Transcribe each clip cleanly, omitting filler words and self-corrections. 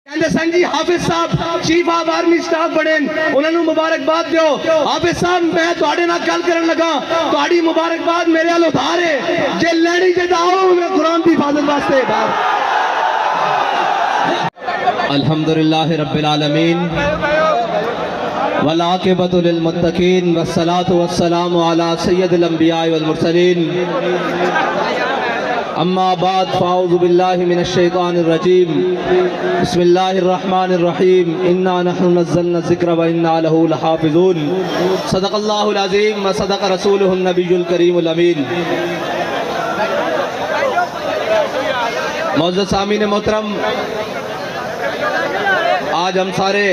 کہندے سن جی حافظ صاحب چیف آف آرمی سٹاف بنے انہوں نے مبارکباد دیو. حافظ صاحب میں تواڈے نال گل کرن لگا تواڈی مبارکباد میرے ال ادھار ہے جے لینی جے آؤ میں قرآن دی حفاظت واسطے. الحمدللہ رب العالمین والعاقبۃ للمتقین والصلاۃ والسلام علی سید الانبیاء والمرسلین. اما بعد فاعوذ باللہ من الشیطان الرجیم بسم اللہ الرحمن الرحیم انا نحن نزلنا الذکر وانا لہ لحافظون. صدق اللہ العظیم وصدق رسولہ النبی الکریم الامین. معزز سامعین محترم، آج ہم سارے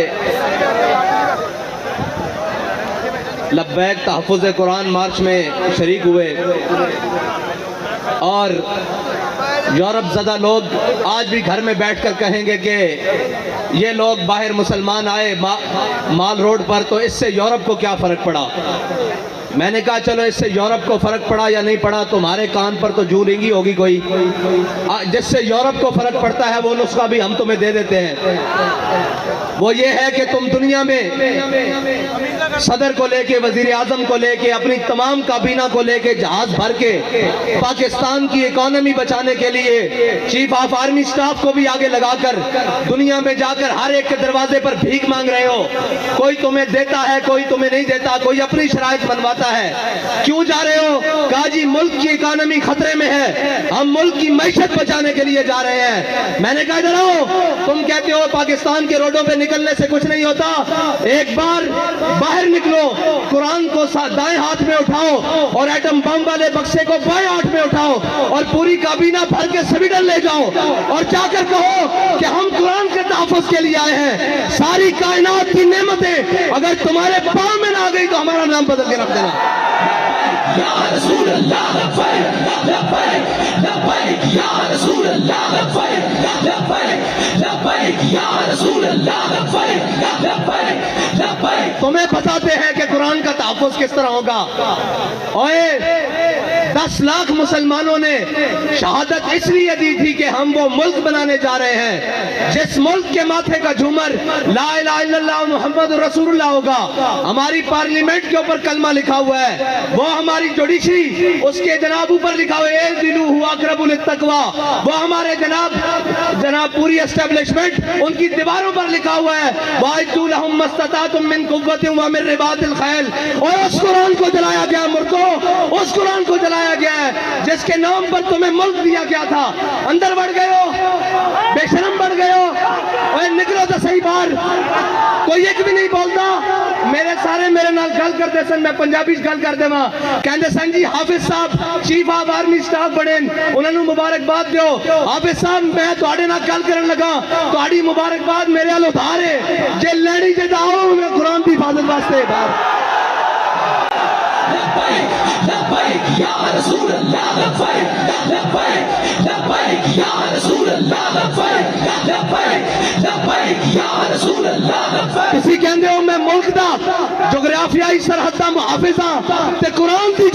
لبیک تحفظ قرآن مارچ میں شریک ہوئے اور یورپ زدہ لوگ آج بھی گھر میں بیٹھ کر کہیں گے کہ یہ لوگ باہر مسلمان آئے مال روڈ پر تو اس سے یورپ کو کیا فرق پڑا. میں نے کہا چلو اس سے یورپ کو فرق پڑا یا نہیں پڑا تمہارے کان پر تو جو رنگی ہوگی کوئی. جس سے یورپ کو فرق پڑتا ہے وہ نسخہ بھی ہم تمہیں دے دیتے ہیں. وہ یہ ہے کہ تم دنیا میں صدر کو لے کے وزیر اعظم کو لے کے اپنی تمام کابینہ کو لے کے جہاز بھر کے پاکستان کی اکانومی بچانے کے لیے چیف آف آرمی سٹاف کو بھی آگے لگا کر دنیا میں جا کر ہر ایک کے دروازے پر بھیک مانگ رہے ہو. کوئی تمہیں دیتا ہے کوئی تمہیں نہیں دیتا, کوئی اپنی شرائط بنواتا ہے. کیوں جا رہے ہو؟ کہا جی ملک کی اکانومی خطرے میں ہے, ہم ملک کی معیشت بچانے کے لیے جا رہے ہیں. میں نے کہا ادھر آؤ, تم کہتے ہو پاکستان کے روڈوں پہ نکلنے سے کچھ نہیں ہوتا, ایک بار باہر نکلو, قرآن کو دائیں ہاتھ میں اٹھاؤ اور ایٹم بم والے بکسے کو بائیں ہاتھ میں اٹھاؤ اور پوری کابینہ بھر کے سویڈن لے جاؤ اور جا کر کہو کہ ہم قرآن کے تحفظ کے لیے آئے ہیں. ساری کائنات کی نعمتیں اگر تمہارے پاؤں میں نہ آ گئی تو ہمارا نام بدل کے رکھ دینا. یا رسول اللہ لبیک لبیک لبیک یا رسول اللہ لبیک لبیک لبیک یا رسول اللہ لبیک لبیک لبیک. تمہیں بتاتے ہیں کہ قرآن کا تحفظ کس طرح ہوگا. اوئے 10 لاکھ مسلمانوں نے شہادت اس لیے دی تھی کہ ہم وہ ملک بنانے جا رہے ہیں جس ملک کے ماتھے کا جھومر لا الہ الا اللہ محمد رسول اللہ ہوگا. ہماری پارلیمنٹ کے اوپر کلمہ لکھا ہوا ہے, وہ ہماری جوڈیشری اس کے جناب اوپر لکھا ہوا ہے اعدلوا هو اقرب للتقوی, وہ ہمارے جناب پوری اسٹیبلشمنٹ ان کی دیواروں پر لکھا ہوا ہے وَأَعِدُّوا لَهُم مَّا اسْتَطَعْتُم مِّن قُوَّةٍ وَمِن رِّبَاطِ الْخَيْلِ. اور اس قرآن کو جلایا گیا مردوں, اس قرآن کو جلایا گیا ہے جس کے نام پر تمہیں ملک دیا گیا تھا. اندر بڑھ گئے ہو, بے شرم بڑھ گئے ہو. اوے نکلو تو صحیح باہر, کوئی ایک بھی نہیں بولتا. میرے نال گل کرتے سن, میں پنجابی گل کر دے ماں. کہندے سن جی حافظ صاحب چیف آف آرمی سٹاف بنے انہوں نے مبارکباد دیو. حافظ صاحب میں تواڈے نال گل کرن لگا تواڈی مبارکباد میرے ال ادھار ہے جے لینی جے آؤ میں قرآن دی حفاظت واسطے. لبیک لبیک یا رسول اللہ لبیک لبیک لبیک یا رسول اللہ لبیک لبیک لبیک یا رسول اللہ لبیک. تسی کہندے ہو میں ملک دا جغرافیائی سرحد دا محافظ ہاں تے قرآن دی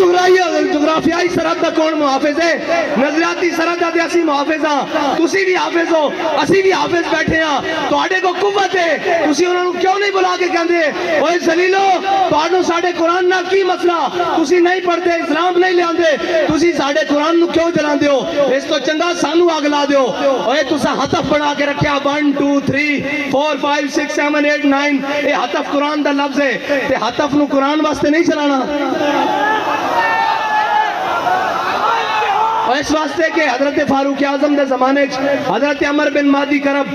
جغرافیائی سرحد دا کون محافظ ہے؟ نظریاتی سرحد دا اسی محافظ ہاں. تسی بھی حافظ ہو, اسی بھی حافظ بیٹھے ہاں. تواڈے کو قوت ہے, تسی انہاں نوں کیوں نہیں بلا کے کہندے اوے ذلیلو تواڈوں ساڈے قرآن نال کی مسئلہ, تسی نہیں پڑھتے, اسلام نہیں لے آندے, تسی ساڈے قرآن نو کیوں جلاندے ہو؟ اس تو چنگا سانو اگ لا دیو. اوے تساں ہتف بنا کے رکھیا 1 2 3 4 5 6 7 8 9 اے ہتف قرآن دا لفظ ہے تے ہتف نو قرآن واسطے نہیں چلانا. اس واسطے کہ حضرت فاروق اعظم دے زمانے حضرت عمر بن مہدی کرب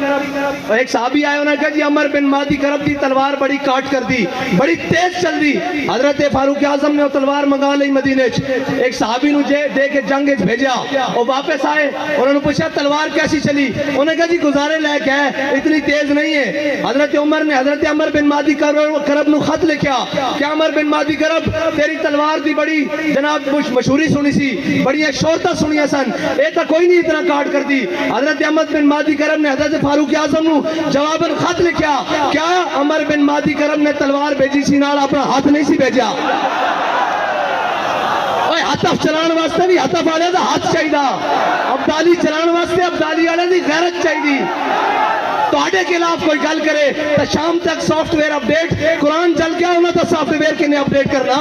ایک صحابی آئے, انہوں نے کہا جی عمر بن مہدی کرب دی تلوار بڑی کاٹ کر دی, بڑی تیز چل دی. حضرت فاروق اعظم نے وہ تلوار منگا لی مدینے چ, ایک صحابی نو دے کے جنگ بھیجا, وہ واپس آئے, انہوں نے پوچھا تلوار کیسی چلی؟ انہوں نے کہا جی گزارے لے کے ہے, اتنی تیز نہیں ہے. حضرت عمر نے حضرت عمر بن مہدی کرب نو خط لکھا کہ عمر بن مہدی کرب تیری تلوار دی بڑی جناب مشہوری سنی سی, بڑی شہرت سنیا سن, اے تا کوئی نہیں اتنا کاٹ کر دی. حضرت عمر بن مہدی کرب نے حضرت فاروق اعظم نو جواباً خط لکھا, کیا عمر بن مہدی کرب نے تلوار بھیجی سی نال اپنا ہاتھ نہیں سی بھیجا. ہتف چلان واسطے بھی ہتف والے دا ہاتھ چاہیے, ابدالی چلان واسطے ابدالی والے دی غیرت چاہیے. ਤੁਹਾਡੇ ਖਿਲਾਫ ਕੋਈ ਗੱਲ ਕਰੇ ਤਾਂ ਸ਼ਾਮ ਤੱਕ ਸੌਫਟਵੇਅਰ ਅਪਡੇਟ ਕੁਰਾਨ ਚੱਲ ਗਿਆ ਉਹਨਾਂ ਦਾ ਸੌਫਟਵੇਅਰ ਕਿਨੇ ਅਪਡੇਟ ਕਰਨਾ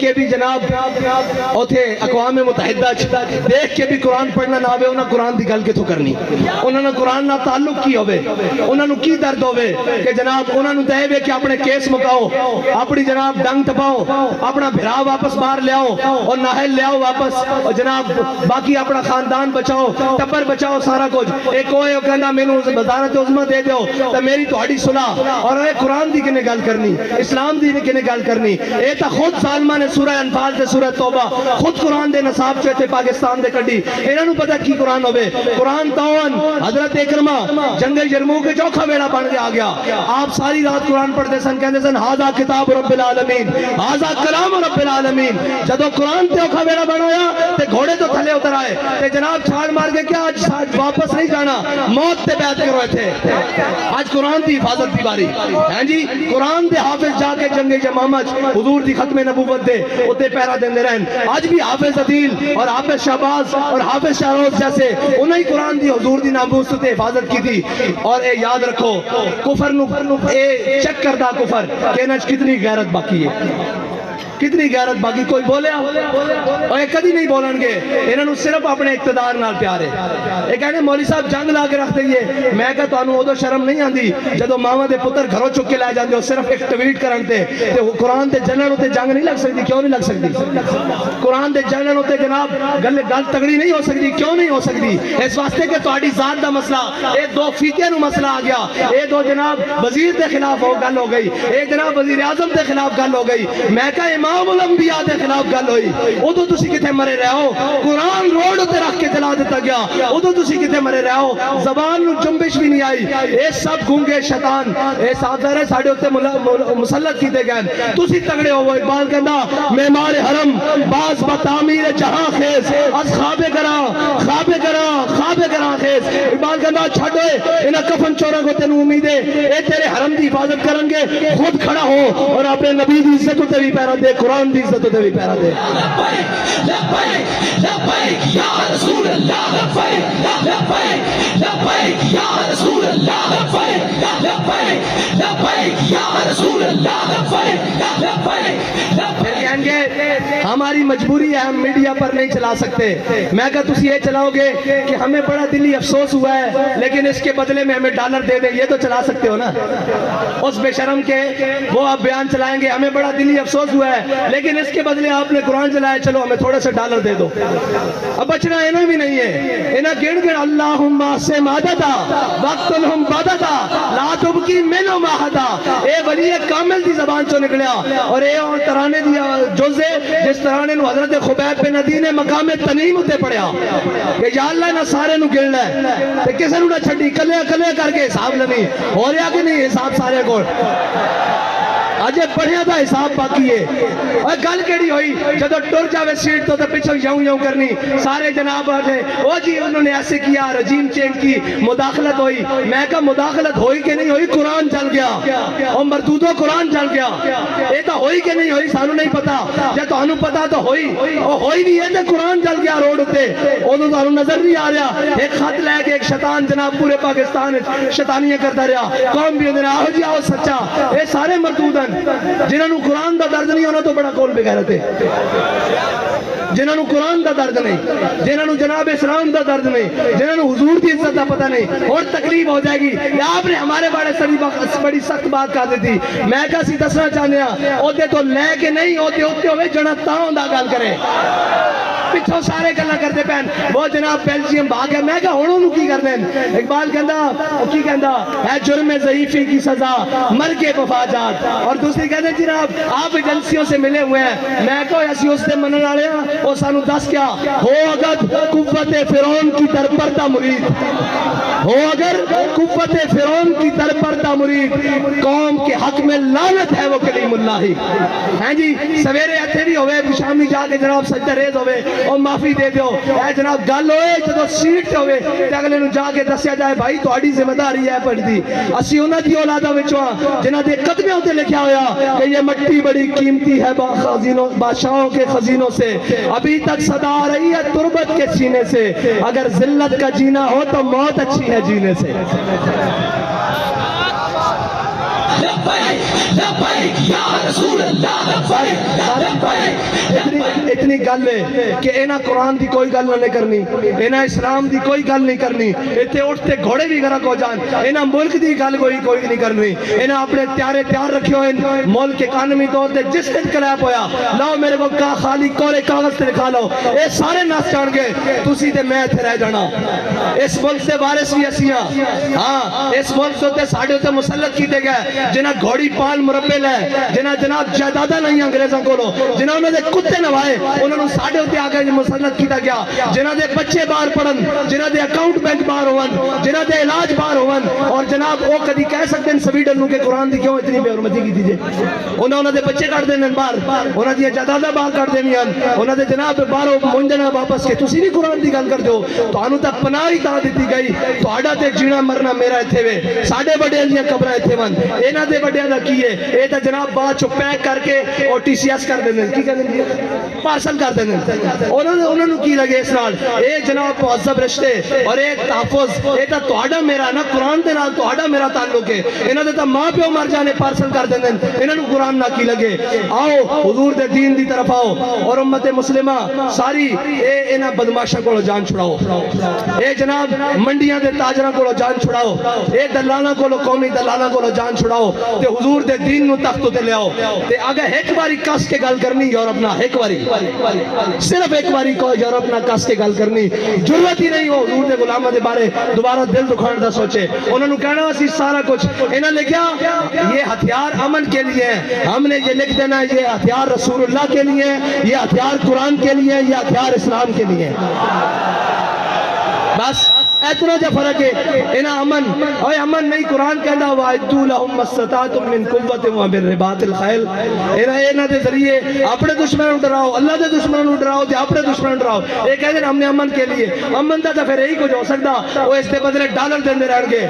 کے بھی جناب اوتھے اقوام متحدہ دیکھ کے بھی قرآن پڑھنا نہ آوے انہاں قرآن دی گل کتھوں کرنی انہاں نے قرآن نہ تعلق کی ہوئے انہاں نو کی درد ہوئے کہ جناب انہاں نو دے وے کہ اپنے کیس مکاؤ اپنی جناب ڈنگ ٹپاؤ اپنا بھرا واپس باہر لے آؤ اور ناہل لے آؤ واپس اور جناب باقی اپنا خاندان بچاؤ ٹبر بچاؤ سارا کچھ ایک کوئی کہندا مینوں وزارت عظمیٰ دے دیو تے میری تہاڈی صلح اور اے قرآن دی کنے گل کرنی اسلام دی کنے گل کرنی اے تا خود ظالمہ نے سورہ انفال تے سورہ توبہ خود قرآن دے نصاب چے تے پاکستان دے کڈی انہاں نو پتہ کی قرآن ہوے قرآن تاون حضرت اکرمہ جنگ یرموک کے چوکھا بیڑا بن کے آ گیا آپ ساری رات قرآن پڑھتے سن کہندے سن ھذا کتاب رب العالمین ھذا کلام رب العالمین جدو قرآن تے اوکھا بیڑا بنایا تے گھوڑے تو تھلے اتر آئے تے جناب چھاڑ مار کے کیا آج واپس نہیں جانا موت تے بیعت کرو تھے آج قرآن دی حفاظت دی باری ہیں جی قرآن دے حافظ جا کے جنگ یمامہ حضور دی ختم نبوت دے اتے پیرا دیندے رہن آج بھی حافظ عدیل اور حافظ شہباز اور حافظ شاروز جیسے انہیں قرآن دی حضور دی ناموس تے حفاظت کی تھی اور اے یاد رکھو کفر نو اے چیک کردہ کفر کہنا کتنی غیرت باقی ہے کتنی غیرت باقی کوئی بولے اور ایک کدی نہیں بولن گے انہوں نے صرف اپنے اقتدار نال پیار ہے ایک کہنے مولی صاحب جنگ لا کے رکھ دئیے میں کہا تو انہوں ادو شرم نہیں آندی جدو ماما دے پتر گھروں چک کے لائے جاندے ہو صرف ایک ٹویٹ کرنتے قرآن دے جنرل ہوتے جنگ نہیں لگ سکتی کیوں نہیں لگ سکتی قرآن دے جنرل ہوتے جناب گل تگڑی نہیں ہو سکتی کیوں نہیں ہو سکتی اس واسطے کہ تہاڈی ذات دا مسئلہ اے دو فیقے نو مسئلہ آ گیا اے دو جناب وزیر دے خلاف ہو گل ہو گئی اے جناب وزیر اعظم دے خلاف گل ہو گئی میں کہا امام الانبیاء دے خلاف گل ہوئی ادو تسی کتے مرے رہو قرآن روڈ تے رکھ کے جلا دیتا گیا ادو تسی کتے مرے رہو زبان نو جنبش بھی نہیں آئی اے سب گونگے شیطان اے سادر ہے ساڑھے ہوتے مسلط کیتے گئے تسی تگڑے ہو اقبال کہندا معمار حرم باز بتعمیر جہاں خیز از خواب گراں خیز اقبال کہندا چھڑے انہاں کفن چورا کو تینوں امید ہے اے تیرے حرم دی حفاظت کرن گے خود کھڑا ہو اور اپنے نبی دی عزت تے بھی پیرا دے قرآن دی عزت تے بھی پیرا دے لبیک لبیک لبیک یا رسول اللہ لبیک لبیک لبیک یا رسول اللہ لبیک لبیک لبیک یا رسول اللہ لبیک لبیک لبیک ہماری مجبوری ہے ہم میڈیا پر نہیں چلا سکتے میں کہا تسی یہ چلاؤ گے کہ ہمیں بڑا دلی افسوس ہوا ہے لیکن اس کے بدلے میں ہمیں ڈالر دے دیں یہ تو چلا سکتے ہو نا اس بے شرم کے وہ آپ بیان چلائیں گے ہمیں بڑا دلی افسوس ہوا ہے لیکن اس کے بدلے آپ نے قرآن چلایا چلو ہمیں تھوڑے سے ڈالر دے دو اب بچنا انہیں بھی نہیں ہے انہیں گڑ گڑ اللہم سے مادتا وقتنہم بدتا لا تبکی منو ماہتا اے ولی کامل دی زبان چو نکلیا اور اے ترانے دی جوزے جس ترانے نو حضرت خبیب بن عدی نے مقام تنیم ہوتے پڑھیا کہ یا اللہ نہ سارے نو گلنا ہے تے کسے نو نہ چھڑی کلے کلے کر کے حساب لنی ہو رہا کہ نہیں حساب سارے کو آجے پڑھیا تھا حساب باقی ہے اور گل کیڑی ہوئی جدو ٹر جاوے سیٹ تو پچھو یوں کرنی سارے جناب آجے او جی انہوں نے ایسے کیا رجیم چینج کی مداخلت ہوئی میں کہا مداخلت ہوئی کہ نہیں ہوئی قرآن چل گیا اور مردودوں قرآن چل گیا اے تو ہوئی کہ نہیں ہوئی سانو نہیں پتا جب تو انہوں پتا تو ہوئی اور ہوئی بھی ہے تو قرآن چل گیا روڈ ہوتے انہوں تو انہوں نظر نہیں آ رہا ایک خط لے کے ایک شیطان جناب پورے پاکستان شیطانیاں کرتا رہا قوم بھی انہوں نے آہو جی آہو سچا اے سارے مردود جنہوں نے قرآن دا درد نہیں ہونا تو بڑا کول بغیرت ہے جنہوں نے قرآن دا درد نہیں جنہوں نے جناب اسلام دا درد نہیں جنہوں نے حضور کی عزت دا پتہ نہیں اور تکلیف ہو جائے گی یا آپ نے ہمارے بڑی سخت بات کہا دی تھی میں کہا سی دسنا چاہنے ہیں ہوتے تو لے کے نہیں ہوتے ہوئے جنہ تاؤں دا گل کریں پچھو سارے گلہ کرتے پہن وہ جناب بیلجیم بھاگ ہے میں کہا ہونوں نو کی کر دیں اقبال کہندا ہے جرم ضعیفی کی سزا مر کے مفاجات اور دوسری کہتے ہیں جناب آپ ایجنسیوں سے ملے ہوئے ہیں میں کہا ایسی اس سے منن آ رہے ہیں وہ سانو دس کیا ہو اگر قوت فرعون کی درپردہ مرید ہو اگر قوت فرعون کی درپردہ مرید قوم کے حق میں لعنت ہے وہ کلیم اللہ ہی ہیں جی سویرے اتھے بھی ہوئے شامی جا کے جناب سجدہ ریز ہوئے اور معافی دے دیو اے جناب گل ہوئے جدو سیٹ ہوئے تے اگلے نو جا کے دسیا جائے بھائی تہاڈی ذمہ داری ہے پڑھ دی اسی انہاں دی اولاداں وچوں جنہاں دے قدمے تے لکھیا ہویا کہ یہ مٹی بڑی قیمتی ہے خزینوں بادشاہوں کے خزینوں سے ابھی تک صدا آ رہی ہے تربت کے سینے سے اگر ذلت کا جینا ہو تو موت اچھی ہے جینے سے اتنی گل ہے کہ انہاں قرآن دی کوئی گل نہ کرنی، انہاں اسلام دی کوئی گل نہیں کرنی، اتنے اٹھتے گھوڑے بھی گرک ہو جان، انہاں ملک دی گل کوئی نہیں کرنی، انہاں اپنے تیار رکھے ہوئے ملک اکانومی طور تے جس دن کلیپ ہویا لاؤ میرے کو خالی کورے کاغذ تے لکھا لو، اے سارے ناس جان گے تسی تے میں اتنے رہ جانا، اس ملک سے وارث بھی اسیاں، ہاں اس ملک سے ساڑھے ہوتے مسلط کیتے گئے جنہاں گھوڑی پال مربے لے، جنہاں جناب جائیداداں نہیں انگریزاں کولو، جنہاں انہوں نے کتے نوائے انہوں نے ساڑھے ہوتے آگے مسلط کیتا گیا، جنہاں دے بچے باہر پڑھن، جنہاں دے اکاؤنٹ بینک باہر ہون، جنہاں دے علاج باہر ہون، اور جناب وہ کدی کہہ سکتے ہیں سویڈن نو کہ قرآن دی کیوں اتنی بے حرمتی کی دیجئے، انہوں دے بچے کر دینے باہر، انہوں دے جائیداداں باہر کر دینی ہیں، انہوں دے جناب باہر منجنا واپس کے تسی نہیں قرآن دی گل کر دو، تو انہوں تا پناہ ہی تا دیتی گئی، تو آڑا تے جینا مرنا میرا اتھے وے، ساڑھے بڑے لیاں قبرہ اتھے ون، اینا دے بڑے دا کیے، اے تا جناب بات چو پیک کر کے اور ٹی سی ایس کر دینے، کی کر دینے پارسل کر دینے، انہوں نے کی لگے اس نال، اے جناب معذب رشتے اور اے تحفظ، اے تا توڑا میرا نا قرآن دے نال توڑا میرا تعلق ہے، انہوں نے تا ماں پیو مر جانے پارسل کر دینے، انہوں نے قرآن نہ کی لگے، آؤ حضور دے دین دی طرف آؤ، اور امت مسلمہ ساری اے انہاں بدماشا کو جان چھڑاؤ، اے جناب منڈیاں دے تاجرہ کو جان چھڑاؤ، اے دلالہ کو قومی دلالہ کو جان چھڑاؤ، تے حضور دے دین نو تختو تے لے آؤ، تے اگر ایک باری کس کے گل کرنی یورپ نہ ایک باری صرف ایک باری کو یورپ نہ کس کے گل کرنی ضرورت ہی نہیں ہو حضور دے غلامہ دے بارے دوبارہ دل دکھان دا سوچے، انہوں نے کہنا اسی سارا کچھ انہوں نے کیا یہ ہتھیار امن کے لیے ہیں، ہم نے یہ لکھ دینا یہ ہتھیار رسول اللہ کے لیے، یہ ہتھیار قرآن کے لیے، یہ ہتھیار اسلام کے لیے، بس اتنا جا فرق ہے، انہا امن نہیں قرآن کہنا وَعِدُّوا لَهُمْ مَا اسْتَطَعْتُم مِّن قُوَّةٍ وَمِن رِّبَاطِ الْخَيْلِ، انہا دے ذریعے اپنے دشمنوں ڈراؤ، اللہ دے دشمنوں ڈراؤ تے اپنے دشمنوں ڈراؤ، یہ کہتے ہیں ہم نے امن کے لیے، امن دا پھر یہی کچھ ہو سکتا وہ اس دے بدلے ڈالر دیندے رہن گے،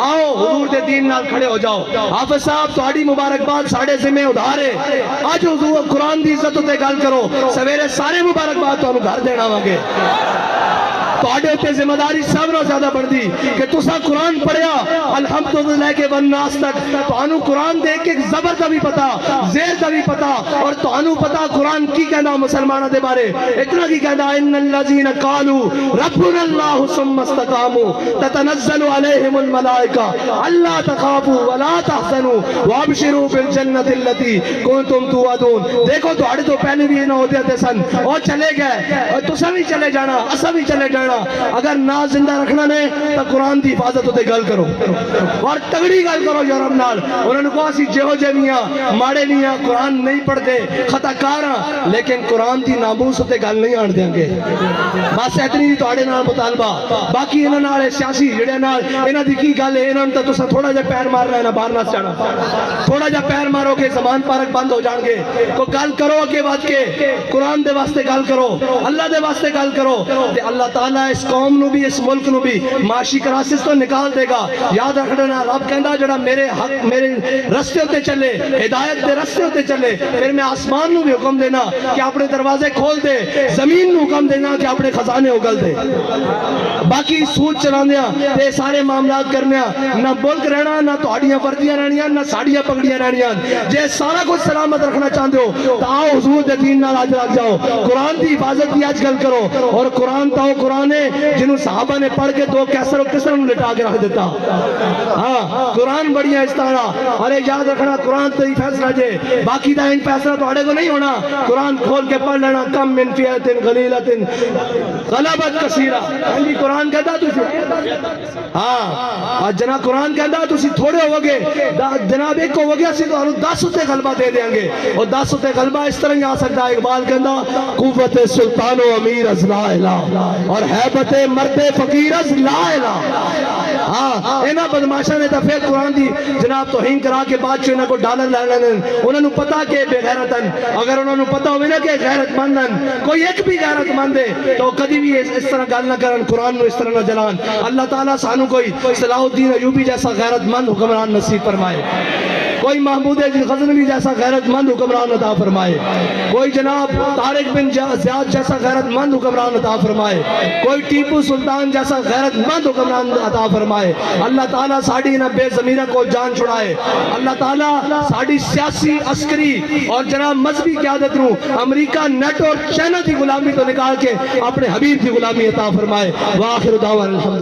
آؤ حضور دے دین نال کھڑے ہو جاؤ، حافظ صاحب تہاڈی مبارکباد ساڑھے ذمہ ادھار ہے، آج حضور قرآن دی عزت تے گل کرو، سویرے سارے مبارکباد تو گھر دینا وانگے، تو آڈے ہوتے ذمہ داری سامنا زیادہ بڑھ دی کہ تسا قرآن پڑھیا الحمدللہ کے والناس تک تو انو قرآن دیکھ کے زبر کا بھی پتا زیر کا بھی پتا اور تو انو پتا قرآن کی کہنا مسلمانہ دے بارے اتنا کی کہنا ان الذین قالوا ربنا اللہ ثم استقاموا تتنزل علیہم الملائکہ اللہ تخافوا ولا تحزنوا وابشروا بالجنت التي کنتم توعدون، دیکھو تو آڑے تو پہلے بھی نہ ہوتے تھے سن اور چلے گئے اور تسا بھی چلے جانا اسا بھی چلے جانا، اگر نہ زندہ رکھنا نے تو قرآن دی حفاظت ہوتے گل کرو اور تگڑی گل کرو یورپ نال، انہوں نے کہا سی جہو جے میاں ماڑے میاں قرآن نہیں پڑھتے خطا کاراں لیکن قرآن دی ناموس ہوتے گل نہیں آن دیں گے، بس اتنی دی توڑے نال مطالبہ، باقی انہوں نے سیاسی جڑے نال انہوں دی کی گل ہے، انہوں نے تو تھوڑا جا پیر مار رہا ہے نا باہر نہ چانا، تھوڑا جا پیر مارو گے زمان پارک بند ہو جان گے، تو گل کرو اگے بات کے قرآن دے واسطے گل کرو، اللہ دے واسطے گل کرو، تے اللہ تعالیٰ اس قوم نو بھی اس ملک نو بھی معاشی کراسس تو نکال دے گا، یاد رکھنا رب کہندا جڑا میرے حق میرے رستے ہوتے چلے ہدایت دے رستے ہوتے چلے، پھر میں آسمان نو بھی حکم دینا کہ اپنے دروازے کھول دے، زمین نو حکم دینا کہ اپنے خزانے اگل دے، باقی سوچ چلاندیاں تے سارے معاملات کرنیاں نہ ملک رہنا نہ تہاڈیاں وردیاں رہنیاں نہ ساڑیاں پگڑیاں رہنیاں، جے سارا کچھ سلامت رکھنا چاہتے ہو تو آؤ حضور دے دین نال آج لگ جاؤ، قرآن دی حفاظت کی آج گل کرو، اور قرآن تاؤ قرآن ہے جنہوں صحابہ نے پڑھ کے دو کیسر و کسر انہوں لٹا کے رکھ دیتا، ہاں قرآن بڑی ہے اس طرح، ارے یاد رکھنا قرآن تو ہی فیصلہ جے، باقی دا ان فیصلہ تو اڑے کو نہیں ہونا، قرآن کھول کے پڑھ لینا، کم من فیعت غلیلت غلبت کثیرہ، قرآن کہتا تجھے ہاں جناب قرآن کہتا تسی تھوڑے ہو گے جناب ایک ہو گیا سی تو 10 ہوتے غلبہ دے دیں گے، اور 10 ہوتے غلبہ اس طرح ہی آ سکتا ہے، اقبال کہتا قوت سلطان و امیر از لا الہ اور حیبت مرد فقیر از لا الہ، ہاں اینا بدماشا نے دفعہ قرآن دی جناب توہین کرا کے بعد چو انہوں کو ڈالر لے انہوں نے پتا کہ بے غیرتن، اگر انہوں نے پتا ہوئے نا کہ غیرت مندن کوئی ایک بھی غیرت مند ہے تو کدی بھی اس طرح گل نہ کرن، قرآن نو اس طرح نہ جلان، اللہ تعالیٰ سانو کوئی صلاح الدین ایوبی جیسا غیرت مند حکمران نصیب فرمائے۔ کوئی محمود غزنوی جیسا غیرت مند حکمران عطا فرمائے، کوئی جناب طارق بن زیاد جیسا غیرت مند حکمران عطا فرمائے، کوئی ٹیپو سلطان جیسا غیرت مند حکمران عطا فرمائے۔ اللہ تعالیٰ ساڑی نہ بے ضمیرہ کو جان چھڑائے، اللہ تعالیٰ ساڑی سیاسی عسکری اور جناب مذہبی قیادت نو امریکہ نیٹ اور چائنا کی غلامی تو نکال کے اپنے حبیب کی غلامی عطا فرمائے۔ وآخر دعوانا الحمد